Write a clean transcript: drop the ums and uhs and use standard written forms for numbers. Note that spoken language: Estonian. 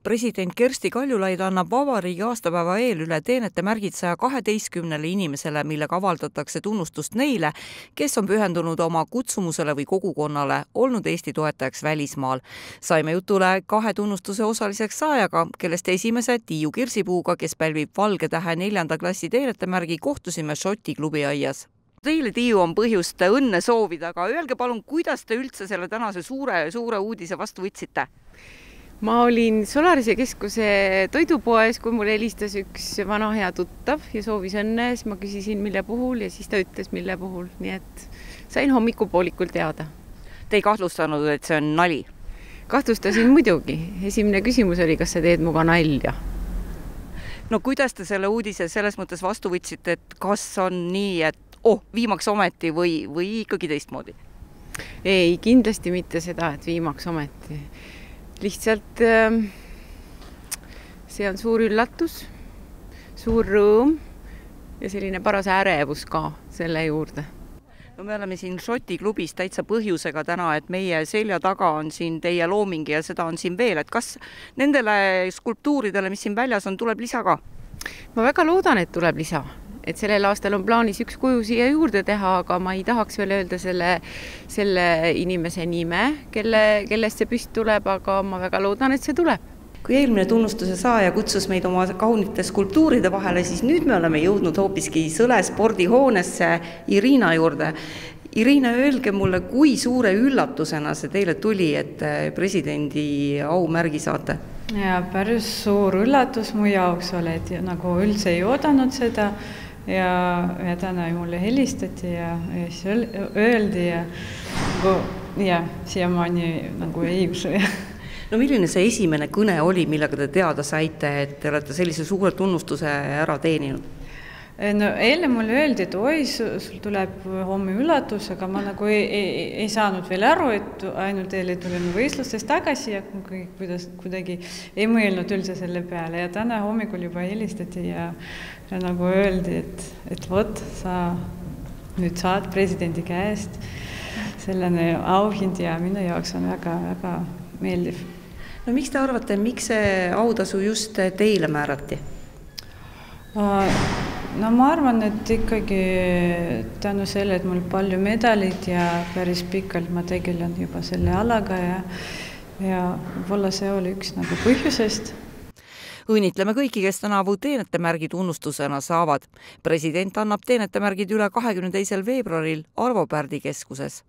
President Kersti Kaljulaid annab vabariigi aastapäeva eel üle teenete märgid 112 inimesele, millega avaldatakse tunnustust neile, kes on pühendunud oma kutsumusele või kogukonnale, olnud Eesti toetajaks välismaal. Saime jutule 2 tunnustuse osaliseks saajaga, kellest esimese Tiiu Kirsipuuga, kes pälvib valge tähe 4. klassi teenete märgi, kohtusime Šoti klubiaias. Teile, Tiiu, on põhjust õnne soovida, aga öelge palun, kuidas te üldse selle tänase suure uudise vastu võtsite? Ma olin Solarise keskuse toidupoes, kui mul helistas üks vana hea tuttav ja soovis õnne, siis ma küsisin, mille puhul ja siis ta ütles, mille puhul. Nii et sain hommikupoolikul teada. Te ei kahtlustanud, et see on nali? Kahtlustasin muidugi. Esimene küsimus oli, kas sa teed muga nalja? No kuidas te selle uudise selles mõttes vastu võtsite, et kas on nii, et viimaks ometi või ikkagi teistmoodi? Ei, kindlasti mitte seda, et viimaks ometi. Lihtsalt see on suur üllatus, suur rõõm ja selline paras ärevus ka selle juurde. No me oleme siin Šoti klubis täitsa põhjusega täna, et meie selja taga on siin teie looming ja seda on siin veel. Et kas nendele skulptuuridele, mis siin väljas on, tuleb lisa ka? Ma väga loodan, et tuleb lisa. Et sellel aastal on plaanis üks kuju siia juurde teha, aga ma ei tahaks veel öelda selle inimese nime, kellest see püst tuleb, aga ma väga loodan, et see tuleb. Kui eelmine tunnustuse saaja kutsus meid oma kaunite skulptuuride vahele, siis nüüd me oleme jõudnud hoopiski Sõle spordihoonesse Irina juurde. Irina, öelge mulle, kui suure üllatusena see teile tuli, et presidendi aumärgi saate? Ja päris suur üllatus mu jaoks oli, et nagu üldse ei oodanud seda ja täna mulle helistati ja siis öeldi ja siiamaani nagu ei usu. No milline see esimene kõne oli, millega te teada saite, et te olete sellise suure tunnustuse ära teeninud? No eile mulle öeldi, et sul tuleb homme üllatus, aga ma nagu ei saanud veel aru, et ainult eile tulin võistlustest tagasi ja kuidagi ei mõelnud üldse selle peale. Ja täna hommikul juba helistati ja nagu öeldi, et vot, sa nüüd saad presidendi käest sellene auhind ja minu jaoks on väga meeldiv. No miks te arvate, miks see autasu just teile määrati? No ma arvan, et ikkagi tänu selle, et mul palju medalid ja päris pikalt ma tegelen juba selle alaga ja võib-olla see oli üks nagu põhjusest. Õnnitleme kõiki, kes tänavu teenete märgi tunnustusena saavad. President annab teenete märgid üle 22. veebruaril Arvo Pärdi keskuses.